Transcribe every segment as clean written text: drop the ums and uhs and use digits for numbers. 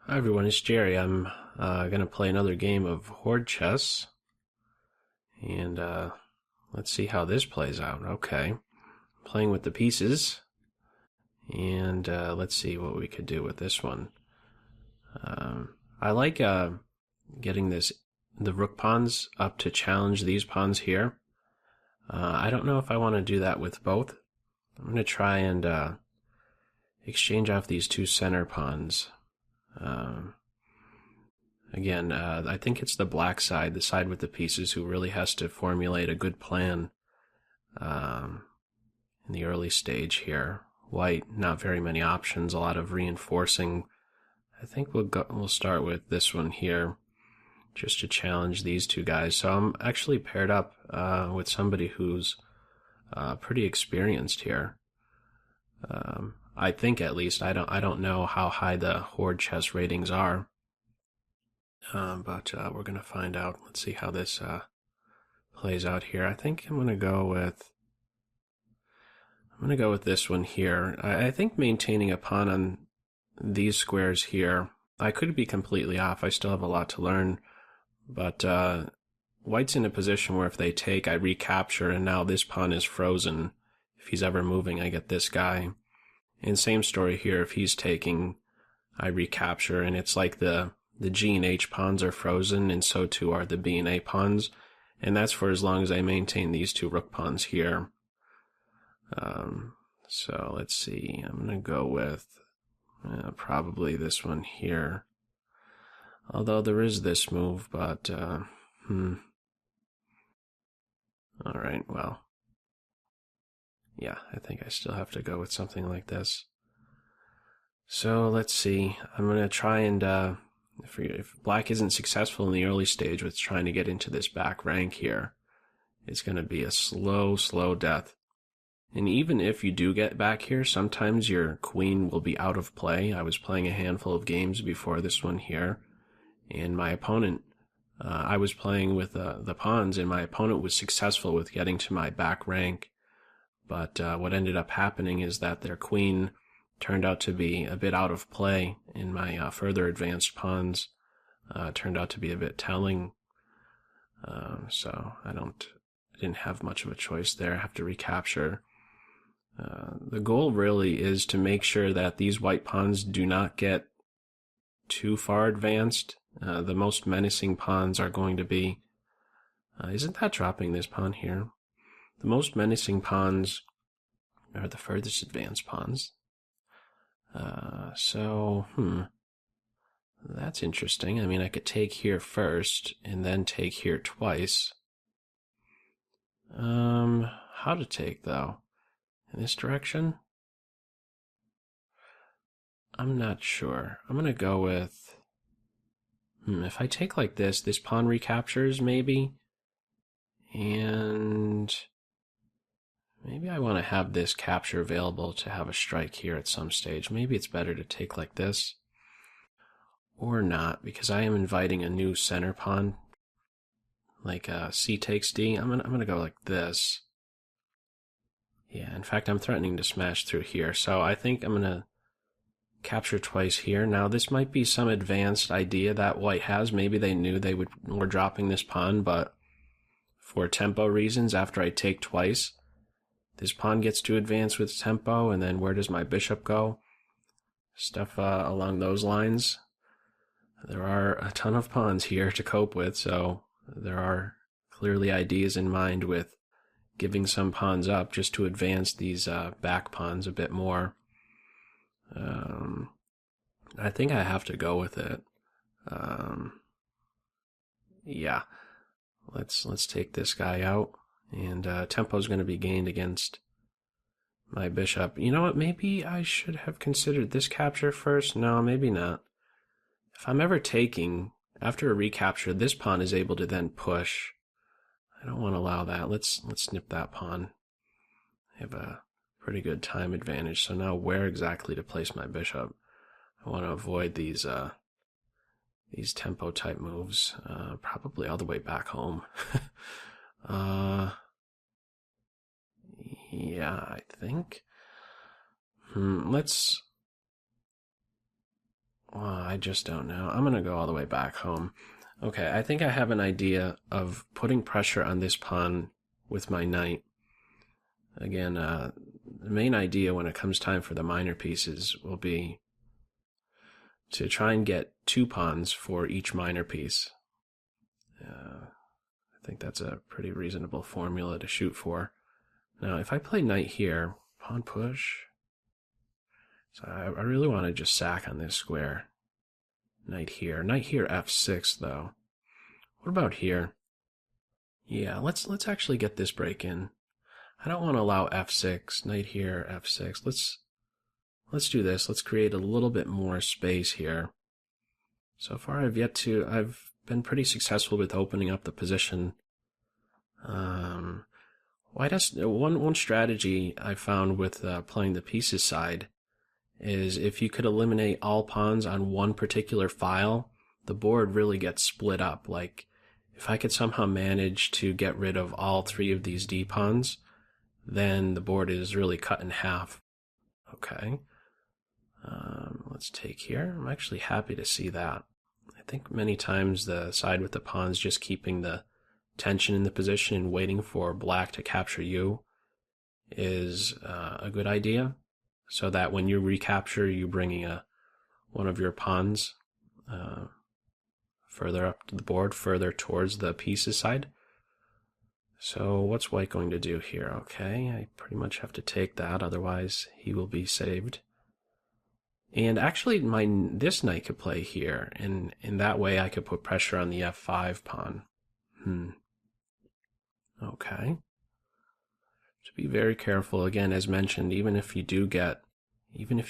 Hi everyone, it's Jerry. I'm gonna play another game of Horde chess, and let's see how this plays out. Okay, playing with the pieces, and let's see what we could do with this one. I like getting the rook pawns up to challenge these pawns here. I don't know if I want to do that with both. I'm gonna try and exchange off these two center pawns. Again, I think it's the black side, the side with the pieces, who really has to formulate a good plan in the early stage here. White, not very many options, a lot of reinforcing. I think we'll start with this one here, just to challenge these two guys. So I'm actually paired up with somebody who's pretty experienced here. I think, at least. I don't know how high the Horde chess ratings are. But we're going to find out. Let's see how this plays out here. I think I'm going to go with this one here. I think maintaining a pawn on these squares here, I could be completely off. I still have a lot to learn. But White's in a position where if they take, I recapture, and now this pawn is frozen. If he's ever moving, I get this guy. And same story here. If he's taking, I recapture, and it's like the G and H pawns are frozen, and so too are the B and A pawns, and that's for as long as I maintain these two rook pawns here. So let's see, I'm going to go with probably this one here, although there is this move, but alright, well, yeah, I think I still have to go with something like this. So let's see, I'm going to try and if black isn't successful in the early stage with trying to get into this back rank here, it's going to be a slow death. And even if you do get back here, sometimes your queen will be out of play. I was playing a handful of games before this one here, and my opponent, I was playing with the pawns, and my opponent was successful with getting to my back rank. But what ended up happening is that their queen turned out to be a bit out of play, and my further advanced pawns turned out to be a bit telling. So I didn't have much of a choice there. I have to recapture. The goal really is to make sure that these white pawns do not get too far advanced. The most menacing pawns are going to be... isn't that dropping this pawn here? The most menacing pawns are the furthest advanced pawns. That's interesting. I mean, I could take here first and then take here twice. How to take, though? In this direction? I'm not sure. I'm gonna go with... if I take like this pawn recaptures, maybe? And... maybe I want to have this capture available to have a strike here at some stage. Maybe it's better to take like this. Or not, because I am inviting a new center pawn. Like C takes D. I'm gonna go like this. Yeah, in fact, I'm threatening to smash through here. So I think I'm gonna capture twice here. Now, this might be some advanced idea that white has. Maybe they knew they were dropping this pawn, but for tempo reasons, after I take twice, this pawn gets to advance with tempo, and then where does my bishop go? Stuff along those lines. There are a ton of pawns here to cope with, so there are clearly ideas in mind with giving some pawns up just to advance these back pawns a bit more. I think I have to go with it. Yeah, let's take this guy out. And tempo is going to be gained against my bishop. You know what? Maybe I should have considered this capture first. No, maybe not. If I'm ever taking, after a recapture, this pawn is able to then push. I don't want to allow that. Let's snip that pawn. I have a pretty good time advantage. So now where exactly to place my bishop? I want to avoid these tempo type moves. Probably all the way back home. Yeah, I think. Let's Well, I just don't know. I'm going to go all the way back home. Okay, I think I have an idea of putting pressure on this pawn with my knight. Again, the main idea when it comes time for the minor pieces will be to try and get 2 pawns for each minor piece. I think that's a pretty reasonable formula to shoot for. Now, if I play knight here, pawn push, so I really want to just sack on this square. Knight here f6 though. What about here? Yeah, let's actually get this break in. I don't want to allow f6, knight here, f6. Let's do this. Let's create a little bit more space here. So far I've been pretty successful with opening up the position. One strategy I found with playing the pieces side is if you could eliminate all pawns on one particular file, the board really gets split up. Like, if I could somehow manage to get rid of all 3 of these d pawns, then the board is really cut in half. Okay. Let's take here. I'm actually happy to see that. I think many times the side with the pawns just keeping the tension in the position and waiting for black to capture you is a good idea, so that when you recapture, you're bringing one of your pawns further up the board, further towards the pieces side. So what's white going to do here? Okay, I pretty much have to take that, otherwise he will be saved. And actually, this knight could play here, and in that way I could put pressure on the f5 pawn. Okay. To be very careful, again, as mentioned, even if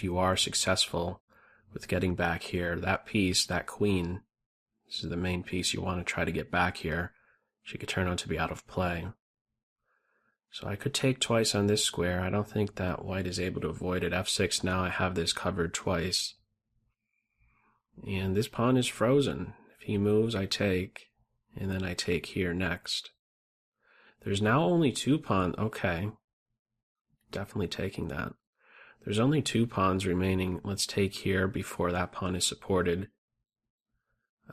you are successful with getting back here, that piece, that queen, this is the main piece you want to try to get back here. She could turn out to be out of play. So I could take twice on this square. I don't think that white is able to avoid it. f6, now I have this covered twice. And this pawn is frozen. If he moves, I take, and then I take here next. There's now only 2 pawns. Okay. Definitely taking that. There's only 2 pawns remaining. Let's take here before that pawn is supported.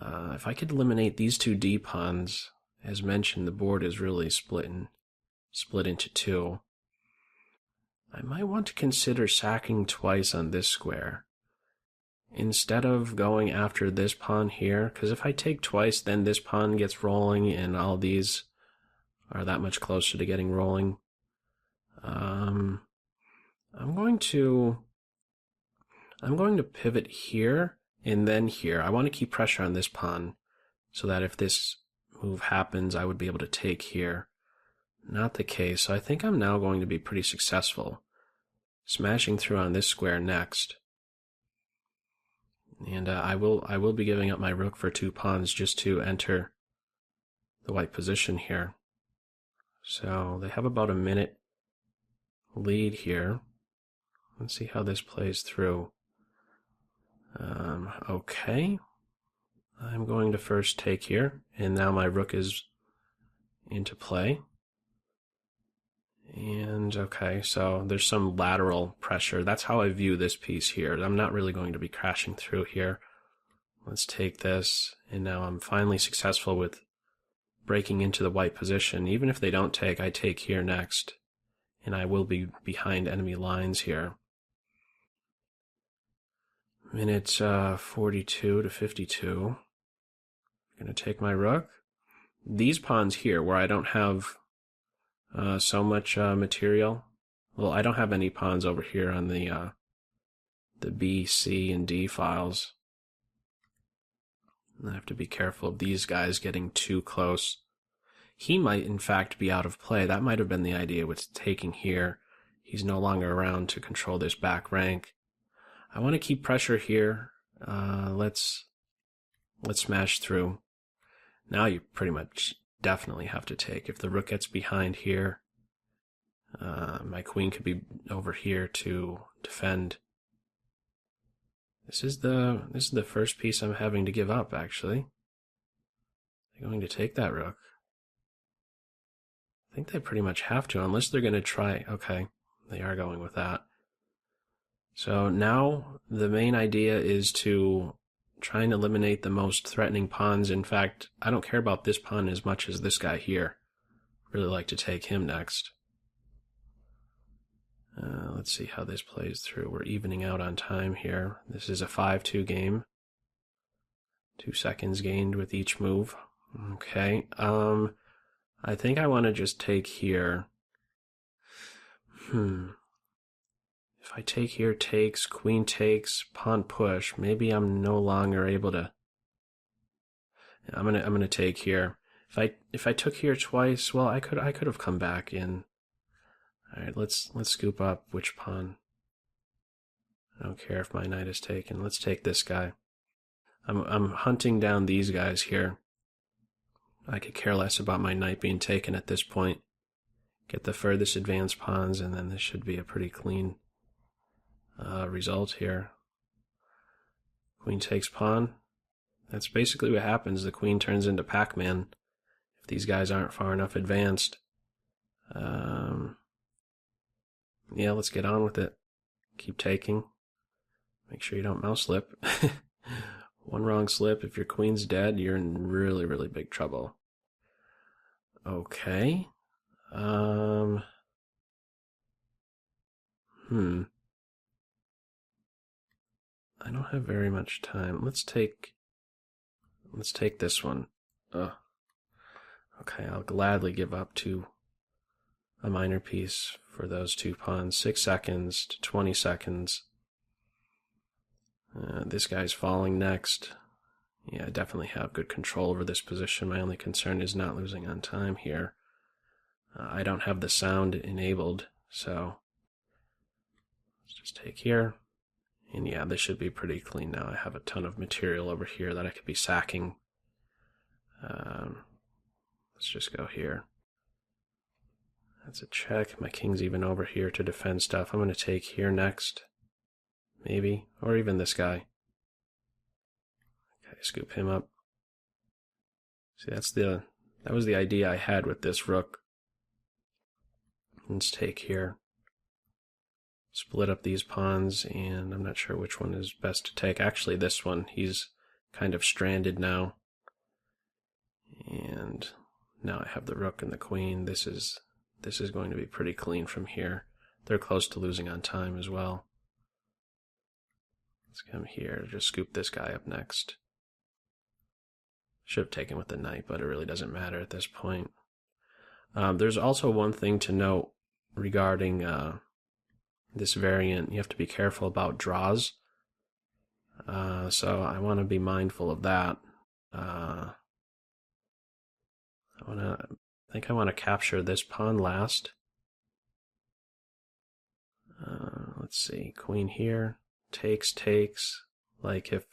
If I could eliminate these 2 d pawns, as mentioned, the board is really split into 2. I might want to consider sacking twice on this square instead of going after this pawn here, because if I take twice, then this pawn gets rolling and all these are that much closer to getting rolling. I'm going to pivot here and then here. I want to keep pressure on this pawn so that if this move happens, I would be able to take here. Not the case, so I think I'm now going to be pretty successful, smashing through on this square next. And I will be giving up my rook for 2 pawns just to enter the white position here. So they have about a minute lead here. Let's see how this plays through. Okay. I'm going to first take here, and now my rook is into play. And okay, so there's some lateral pressure. That's how I view this piece here. I'm not really going to be crashing through here. Let's take this, and now I'm finally successful with breaking into the white position. Even if they don't take, I take here next, and I will be behind enemy lines here. Minute 42 to 52. I'm going to take my rook. These pawns here, where I don't have so much material. Well, I don't have any pawns over here on the B, C, and D files. I have to be careful of these guys getting too close. He might, in fact, be out of play. That might have been the idea with taking here. He's no longer around to control this back rank. I want to keep pressure here. Let's smash through. Now you pretty much definitely have to take. If the rook gets behind here, my queen could be over here to defend. This is the first piece I'm having to give up, actually. They're going to take that rook. I think they pretty much have to, unless they're going to try. Okay, they are going with that. So now the main idea is to try and eliminate the most threatening pawns. In fact, I don't care about this pawn as much as this guy here. Really like to take him next. Let's see how this plays through. We're evening out on time here. This is a 5-2 game. 2 seconds gained with each move. Okay. I think I want to just take here. If I take here, takes, queen takes, pawn push, maybe I'm no longer able to. I'm gonna take here. If I took here twice, well, I could have come back in. All right, let's scoop up which pawn. I don't care if my knight is taken. Let's take this guy. I'm hunting down these guys here. I could care less about my knight being taken at this point. Get the furthest advanced pawns, and then this should be a pretty clean result here. Queen takes pawn. That's basically what happens. The queen turns into Pac-Man if these guys aren't far enough advanced. Yeah, let's get on with it. Keep taking. Make sure you don't mouse slip. One wrong slip, if your queen's dead, you're in really, really big trouble. Okay. I don't have very much time. Let's take this one. Okay, I'll gladly give up to a minor piece for those 2 pawns. 6 seconds to 20 seconds. This guy's falling next. Yeah, I definitely have good control over this position. My only concern is not losing on time here. I don't have the sound enabled, so let's just take here. And yeah, this should be pretty clean now. I have a ton of material over here that I could be sacking. Let's just go here. That's a check. My king's even over here to defend stuff. I'm going to take here next. Maybe. Or even this guy. Okay, scoop him up. See, that was the idea I had with this rook. Let's take here. Split up these pawns, and I'm not sure which one is best to take. Actually, this one. He's kind of stranded now. And now I have the rook and the queen. This is going to be pretty clean from here. They're close to losing on time as well. Let's come here, just scoop this guy up next. Should have taken with the knight, but it really doesn't matter at this point. There's also one thing to note regarding this variant. You have to be careful about draws. So I want to be mindful of that. I think I want to capture this pawn last. Let's see, queen here, takes, like if,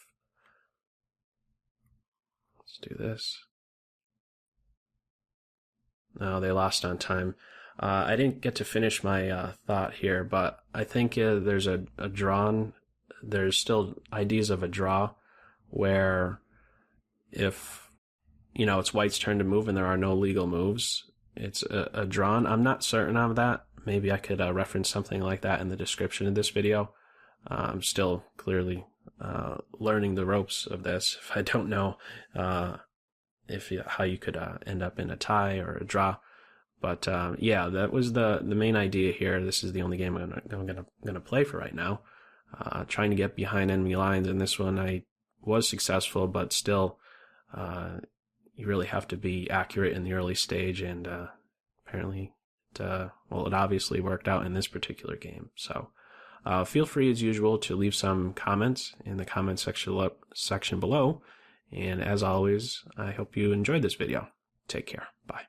let's do this. No, they lost on time. I didn't get to finish my thought here, but I think there's a drawn, there's still ideas of a draw where if, it's white's turn to move and there are no legal moves, it's a drawn. I'm not certain of that. Maybe I could reference something like that in the description of this video. I'm still clearly learning the ropes of this. If I don't know how you could end up in a tie or a draw. But yeah, that was the main idea here. This is the only game I'm gonna play for right now. Trying to get behind enemy lines. In this one, I was successful, but still, you really have to be accurate in the early stage. And apparently, it obviously worked out in this particular game. So feel free, as usual, to leave some comments in the comment section below. And as always, I hope you enjoyed this video. Take care. Bye.